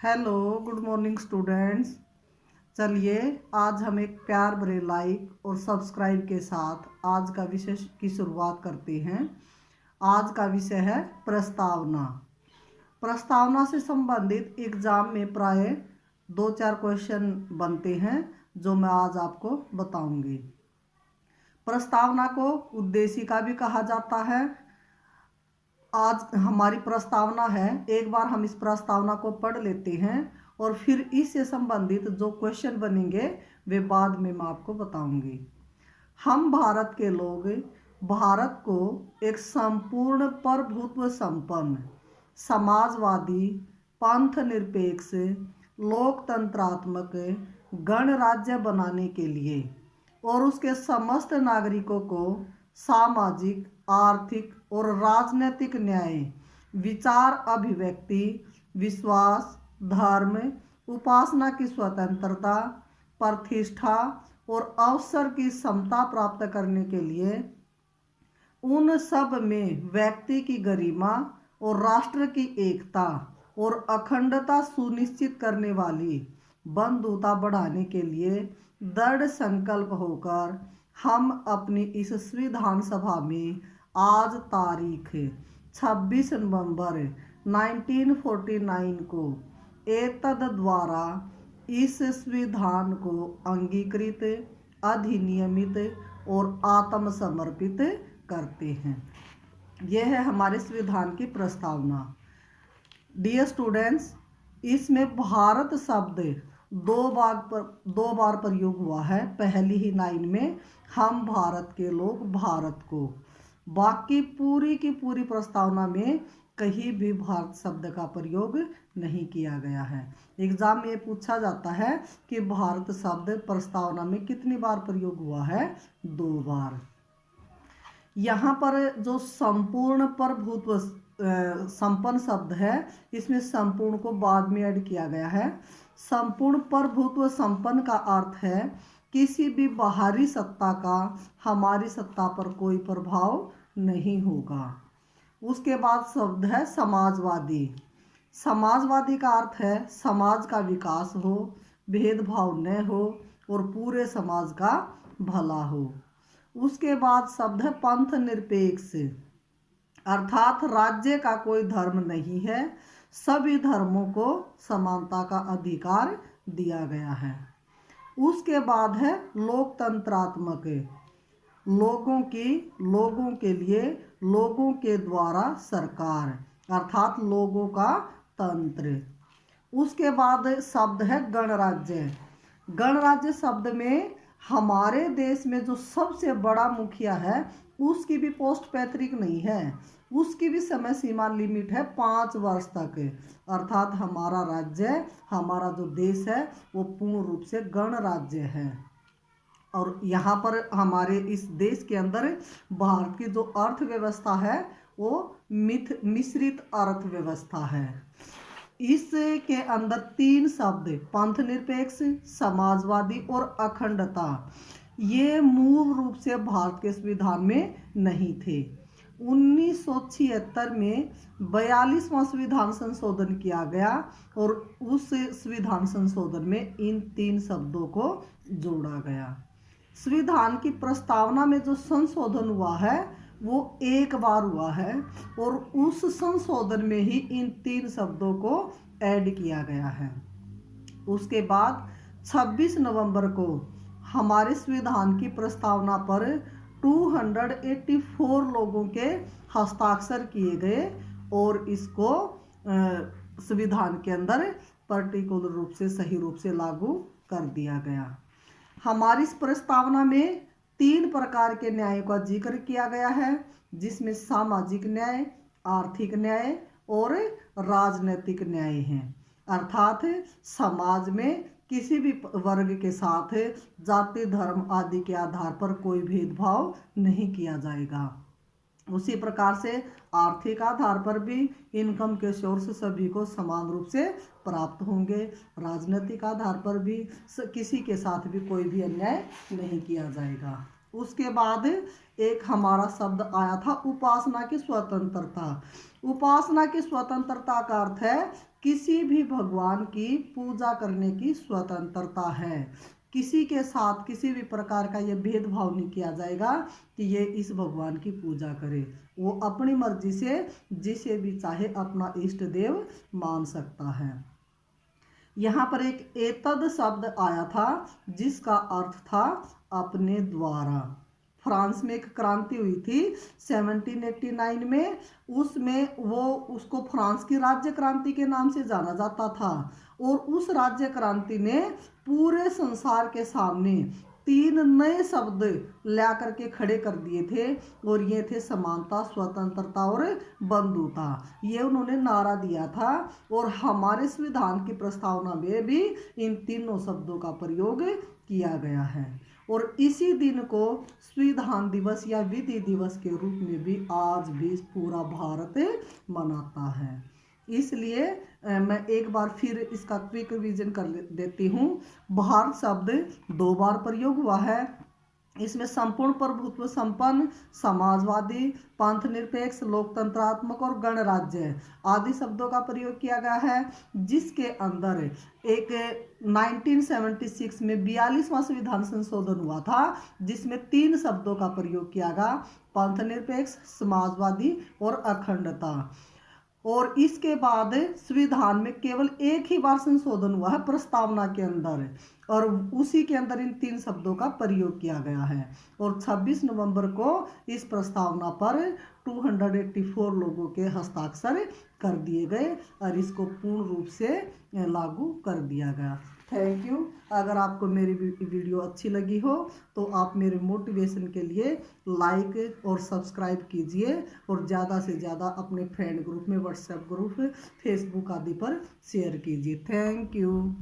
Hello, good morning students. चलिए आज हम एक प्यार भरे लाइक और सब्सक्राइब के साथ आज का विषय की शुरुआत करते हैं। आज का विषय है प्रस्तावना। प्रस्तावना से संबंधित एग्जाम में प्राय 2-4 क्वेश्चन बनते हैं जो मैं आज आपको बताऊंगी। प्रस्तावना को उद्देशिका भी कहा जाता है। आज हमारी प्रस्तावना है, एक बार हम इस प्रस्तावना को पढ़ लेते हैं और फिर इससे संबंधित जो क्वेश्चन बनेंगे वे बाद में मैं आपको बताऊंगी। हम भारत के लोग भारत को एक संपूर्ण प्रभुत्व संपन्न समाजवादी पंथ निरपेक्ष लोकतंत्रात्मक गणराज्य बनाने के लिए और उसके समस्त नागरिकों को सामाजिक, आर्थिक और राजनीतिक न्याय, विचार अभिव्यक्ति, विश्वास, धर्म, उपासना की स्वतंत्रता, प्रतिष्ठा और अवसर की समता प्राप्त करने के लिए उन सब में व्यक्ति की गरिमा और राष्ट्र की एकता और अखंडता सुनिश्चित करने वाली बंधुता बढ़ाने के लिए दृढ़ संकल्प होकर हम अपनी इस संविधान सभा में आज तारीख 26 नवंबर 1949 को एतद द्वारा इस संविधान को अंगीकृत, अधिनियमित और आत्मसमर्पित करते हैं। यह है हमारे संविधान की प्रस्तावना। डियर स्टूडेंट्स, इसमें भारत शब्द दो बार प्रयोग हुआ है। पहली ही लाइन में हम भारत के लोग भारत को, बाकी पूरी की पूरी प्रस्तावना में कहीं भी भारत शब्द का प्रयोग नहीं किया गया है। एग्जाम में ये पूछा जाता है कि भारत शब्द प्रस्तावना में कितनी बार प्रयोग हुआ है? 2 बार। यहाँ पर जो संपूर्ण प्रभुत्व संपन्न शब्द है, इसमें संपूर्ण को बाद में ऐड किया गया है। संपूर्ण प्रभुत्व संपन्न का अर्थ है किसी भी बाहरी सत्ता का हमारी सत्ता पर कोई प्रभाव नहीं होगा। उसके बाद शब्द है समाजवादी। समाजवादी का अर्थ है समाज का विकास हो, भेदभाव न हो और पूरे समाज का भला हो। उसके बाद शब्द है पंथ निरपेक्ष, अर्थात राज्य का कोई धर्म नहीं है, सभी धर्मों को समानता का अधिकार दिया गया है। उसके बाद है लोकतंत्रात्मक, लोगों के लिए, लोगों के द्वारा सरकार, अर्थात लोगों का तंत्र। उसके बाद शब्द है गणराज्य। गणराज्य शब्द में हमारे देश में जो सबसे बड़ा मुखिया है उसकी भी पोस्ट पैतृक नहीं है, उसकी भी समय सीमा लिमिट है 5 वर्ष तक। अर्थात हमारा राज्य, हमारा जो देश है वो पूर्ण रूप से गणराज्य है। और यहाँ पर हमारे इस देश के अंदर भारत की जो अर्थव्यवस्था है वो मिश्रित अर्थव्यवस्था है। इसके अंदर 3 शब्द पंथ निरपेक्ष, समाजवादी और अखंडता, ये मूल रूप से भारत के संविधान में नहीं थे। 1976 में 42वां संविधान संशोधन किया गया और उस संविधान संशोधन में इन 3 शब्दों को जोड़ा गया। संविधान की प्रस्तावना में जो संशोधन हुआ है वो एक बार हुआ है और उस संशोधन में ही इन 3 शब्दों को ऐड किया गया है। उसके बाद 26 नवंबर को हमारे संविधान की प्रस्तावना पर 284 लोगों के हस्ताक्षर किए गए और इसको संविधान के अंदर पर्टिकुलर रूप से, सही रूप से लागू कर दिया गया। हमारी इस प्रस्तावना में 3 प्रकार के न्याय का जिक्र किया गया है, जिसमें सामाजिक न्याय, आर्थिक न्याय और राजनीतिक न्याय हैं। अर्थात समाज में किसी भी वर्ग के साथ जाति, धर्म आदि के आधार पर कोई भेदभाव नहीं किया जाएगा। उसी प्रकार से आर्थिक आधार पर भी इनकम के सोर्स सभी को समान रूप से प्राप्त होंगे। राजनीतिक आधार पर भी किसी के साथ भी कोई भी अन्याय नहीं किया जाएगा। उसके बाद एक हमारा शब्द आया था उपासना की स्वतंत्रता। उपासना की स्वतंत्रता का अर्थ है किसी भी भगवान की पूजा करने की स्वतंत्रता है। किसी के साथ किसी भी प्रकार का ये भेदभाव नहीं किया जाएगा कि ये इस भगवान की पूजा करे। वो अपनी मर्जी से जिसे भी चाहे अपना इष्ट देव मान सकता है। यहाँ पर एक एतद शब्द आया था जिसका अर्थ था अपने द्वारा। फ्रांस में एक क्रांति हुई थी 1789 में, उसमें वो उसको फ्रांस की राज्य क्रांति के नाम से जाना जाता था। और उस राज्य क्रांति ने पूरे संसार के सामने 3 नए शब्द ला करके खड़े कर दिए थे और ये थे समानता, स्वतंत्रता और बंधुता। ये उन्होंने नारा दिया था और हमारे संविधान की प्रस्तावना में भी इन तीनों शब्दों का प्रयोग किया गया है। और इसी दिन को संविधान दिवस या विधि दिवस के रूप में भी आज भी पूरा भारत मनाता है। इसलिए मैं एक बार फिर इसका क्विक रिवीजन कर देती हूँ। भारत शब्द 2 बार प्रयोग हुआ है। इसमें संपूर्ण प्रभुत्व संपन्न, समाजवादी, पंथ निरपेक्ष, लोकतंत्रात्मक और गणराज्य आदि शब्दों का प्रयोग किया गया है। जिसके अंदर एक 1976 में 42वां संविधान संशोधन हुआ था जिसमें 3 शब्दों का प्रयोग किया गया, पंथ निरपेक्ष, समाजवादी और अखंडता। और इसके बाद संविधान में केवल एक ही बार संशोधन हुआ है प्रस्तावना के अंदर और उसी के अंदर इन 3 शब्दों का प्रयोग किया गया है। और 26 नवंबर को इस प्रस्तावना पर 284 लोगों के हस्ताक्षर कर दिए गए और इसको पूर्ण रूप से लागू कर दिया गया। Thank you. अगर आपको मेरी वीडियो अच्छी लगी हो तो आप मेरे मोटिवेशन के लिए लाइक और सब्सक्राइब कीजिए और ज़्यादा से ज़्यादा अपने फ्रेंड ग्रुप में, व्हाट्सएप ग्रुप, फेसबुक आदि पर शेयर कीजिए। Thank you.